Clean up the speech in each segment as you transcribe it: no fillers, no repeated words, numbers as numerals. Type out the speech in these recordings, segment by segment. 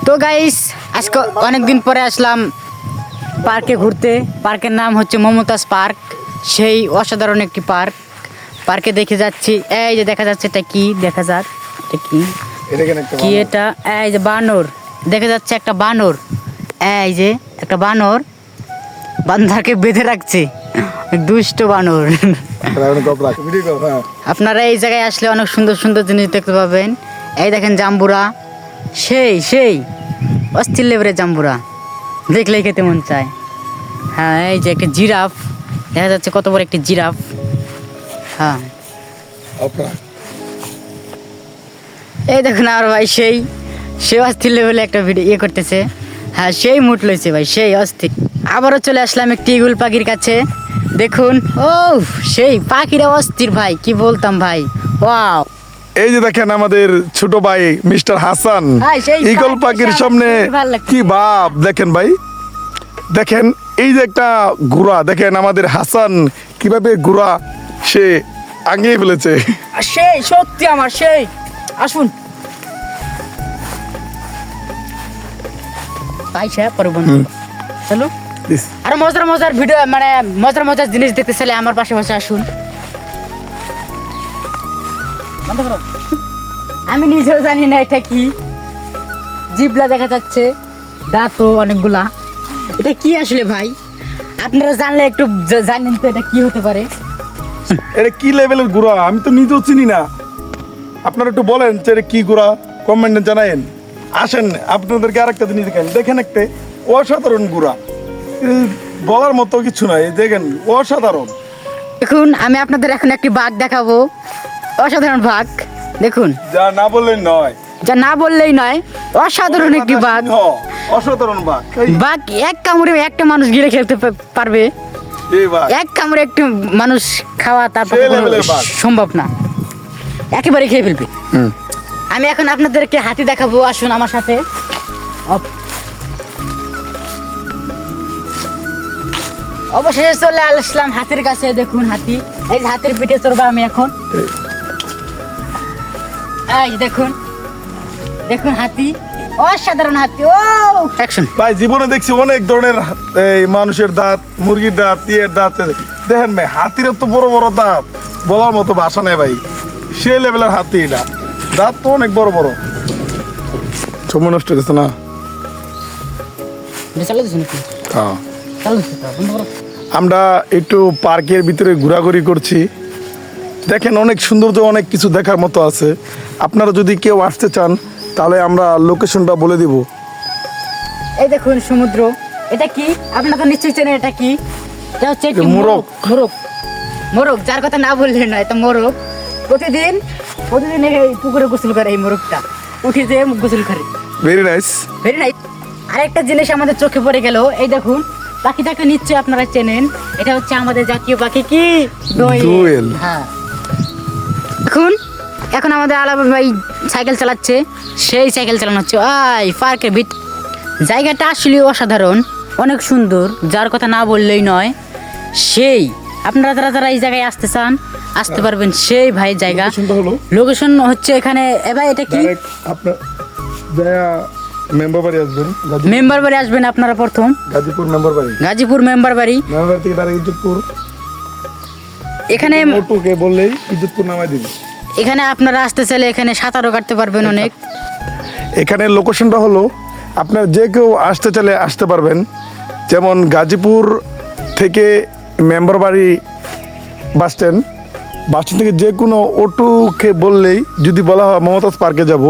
তো গাইস আজকে অনেক দিন পরে আসলাম পার্কে ঘুরতে। পার্কের নাম হচ্ছে মমতাজ পার্ক। সেই অসাধারণ একটি পার্ক। পার্কে দেখে যাচ্ছি, এই যে দেখা যাচ্ছে এটা কি, দেখা যাক এটা কি, কি এটা, এই যে বানর দেখা যাচ্ছে, একটা বানর, এই যে একটা বানর বান্ধাকে বেঁধে রাখছে, দুষ্ট বানর। আপনারা এই জায়গায় আসলে অনেক সুন্দর সুন্দর জিনিস দেখতে পাবেন। এই দেখেন জাম্বুরা, সেই সেই অস্থির লেভেলের জাম্বুরা, দেখলেই খেতে মন চায়। হ্যাঁ, এই যে একটা জিরাফ দেখা যাচ্ছে, কত বড় একটি জিরাফ। হ্যাঁ, এই দেখুন আর ভাই সেই সে অস্থির লেভেলে একটা ভিডিও করতেছে। হ্যাঁ, সেই মুড লইছে ভাই, সেই অস্থির। আবারও চলে আসলাম একটি ইগল পাখির কাছে। দেখুন, ও সেই পাখিরা অস্থির ভাই, কি বলতাম ভাই। ওয়াও, এই যে দেখেন আমাদের ছোট ভাই মিস্টার হাসান ভাই, সেই ইগল পাখির সামনে ভালো লাগছে। কি ভাব দেখেন ভাই। দেখেন এই যে একটা ঘোড়া, দেখেন আমাদের হাসান কিভাবে ঘোড়া সে আঙিয়ে ফেলেছে। সেই সত্যি আমার সেই, আসুন ভাই সাহেব পরে বন্ধু চলো। আরো মজার মজার ভিডিও, মানে মজার মজার জিনিস দেখতে চাইলে আমার পাশে পাশে আসুন। বন্ধ করো। আমি নিজেও জানি না এটা কি, জিবলা দেখা যাচ্ছে, দাঁতও অনেকগুলা। এটা কি আসলে ভাই, আপনারা জানলে একটু জানেন তো এটা কি হতে পারে। এটা কি লেভেলের ঘোড়া আমি তো নিজেও চিনি না। আপনারা একটু বলেন যে এটা কি ঘোড়া, কমেন্টে জানায়েন। আসেন আপনাদেরকে আরেকটা জিনিস দেখেন, দেখেন একটা অসাধারণ ঘোড়া, বলার মতো কিছু নাই, দেখেন অসাধারণ। দেখুন, আমি আপনাদের এখন একটি বাঘ দেখাবো, অসাধারণ বাঘ। দেখুন, যা না বললেন নয়, যা না বললেই নয়, অসাধারণ একটি বাঘ। অসাধারণ বাঘ। বাঘ এক কামড়ে একটা মানুষ গিলে খেলতে পারবে, এই বাঘ এক কামড়ে একটু মানুষ খাওয়া তারপর সেই level-এর বাঘ। সম্ভব না, একেবারে খেয়ে ফেলবে। আমি এখন আপনাদেরকে হাতি দেখাবো, আসুন আমার সাথে। অবশেষে চলে আসলাম হাতির কাছে। দেখুন হাতি, এই যে হাতির পিঠে চড়বো আমি এখন। এই যে দেখুন, দেখুন হাতি, অসাধারণ হাতি। ও অ্যাকশন ভাই, জীবনে দেখছি অনেক ধরনের এই মানুষের দাঁত, মুরগির দাঁত, ইয়ের দাঁত, দেখেন ভাই হাতির তো বড় বড় দাঁত, বলার মতো ভাষা নেই ভাই, সেই লেভেলের হাতি। এটা দাঁত তো অনেক বড় বড়। সময় নষ্ট হয়েছে না। চালু দিচ্ছি নাকি? হ্যাঁ, চালু দিচ্ছি তো, বন্ধ করো। আমরা একটু পার্কের ভিতরে ঘোরাঘুরি করছি। দেখেন অনেক সৌন্দর্য, অনেক কিছু দেখার মতো আছে। আপনারা যদি কেউ আসতে চান তাহলে আমরা লোকেশনটা বলে দিব। এই দেখুন সমুদ্র, এটা কি আপনারা তো নিশ্চয়ই চেনেন, এটা কি? এটা হচ্ছে একটি মোরগ। মোরগ, মোরগ, যার কথা না বললে না, এটা মোরগ। প্রতিদিন প্রতিদিন এই পুকুরে গোসল করে এই মোরগটা, উঠে যেয়ে গোসল করে। Very nice. Very nice. আরেকটা জিনিস আমাদের চোখে পড়ে গেল, এই দেখুন পাখিটাকে নিশ্চয়ই আপনারা চেনেন, এটা হচ্ছে আমাদের জাতীয় পাখি, কি? দোয়েল। হ্যাঁ, এখন এখন আমাদের আলাদা ভাই সাইকেল চালাচ্ছে, সেই সাইকেল চালানো হচ্ছে আই পার্কের ভিতর। জায়গাটা আসলে অসাধারণ, অনেক সুন্দর, যার কথা না বললেই নয়। সেই আপনারা যারা যারা এই জায়গায় আসতে চান আসতে পারবেন, সেই ভাই জায়গা। লোকেশন হচ্ছে এখানে। এবার এটা কি, ডাইরেক্ট আপনার মেম্বার বাড়ি আসবেন, মেম্বার বাড়ি আসবেন আপনারা প্রথম, গাজীপুর মেম্বার বাড়ি, গাজীপুর মেম্বার বাড়ি। মেম্বার থেকে ডাইরেক্ট ইজ্জতপুর। এখানে মোটুকে বললেই ইজ্জতপুর নামাই দিবে। এখানে আপনারা আসতে চাইলে এখানে সাঁতারও কাটতে পারবেন অনেক। এখানে লোকেশনটা হলো, আপনার যে কেউ আসতে চাইলে আসতে পারবেন। যেমন গাজীপুর থেকে মেম্বার বাড়ি বাস স্ট্যান্ড, বাস স্ট্যান্ড থেকে যে কোনো অটোকে বললেই, যদি বলা হয় মমতাজ পার্কে যাব,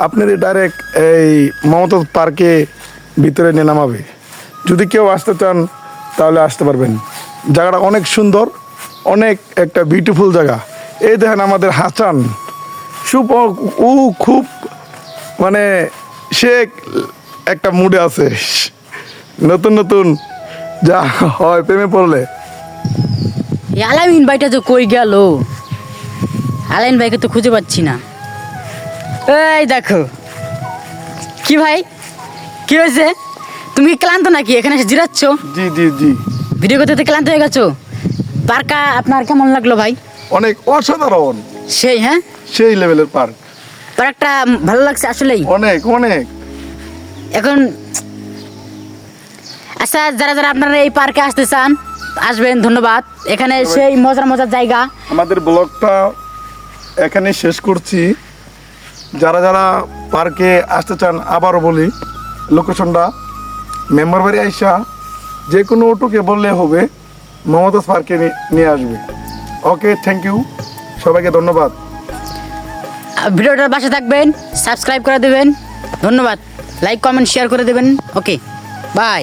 আপনার ডাইরেক্ট এই মমতাজ পার্কে ভিতরে নিয়ে নামাবে। যদি কেউ আসতে চান তাহলে আসতে পারবেন। জায়গাটা অনেক সুন্দর, অনেক একটা বিউটিফুল জায়গা। এই দেখেন আমাদের হাসান, ও খুব মানে সে একটা মুডে আছে। নতুন নতুন যা হয় প্রেমে পড়লে। আলামিন ভাইটা তো কই গেল? আলামিন ভাইকে তো খুঁজে পাচ্ছি না। এই দেখো, কি ভাই, কি হয়েছে? তুমি কি ক্লান্ত নাকি এখানে এসে জিরাচ্ছ? জি জি জি, ভিডিও করতে ক্লান্ত হয়ে গেছো? পার্কটা আপনার কেমন লাগলো ভাই? অনেক অসাধারণ, সেই, হ্যাঁ সেই লেভেলের পার্ক। পার্কটা ভালো লাগছে আসলেই। অনেক অনেক এখন আচ্ছা, যারা যারা আপনারা এই পার্কে আসতে চান আসবেন, ধন্যবাদ। এখানে সেই মজার মজার জায়গা। আমাদের ব্লগটা এখানে শেষ করছি। যারা যারা পার্কে আসতে চান, আবারও বলি লোকেশনটা মেম্বার বাড়ি আইসা যে কোনো অটোকে বললে হবে, মমতাজ পার্কে নিয়ে আসবে। ওকে, থ্যাংক ইউ, সবাইকে ধন্যবাদ। ভিডিওটার পাশে থাকবেন, সাবস্ক্রাইব করে দেবেন, ধন্যবাদ। লাইক কমেন্ট শেয়ার করে দেবেন। ওকে, বাই।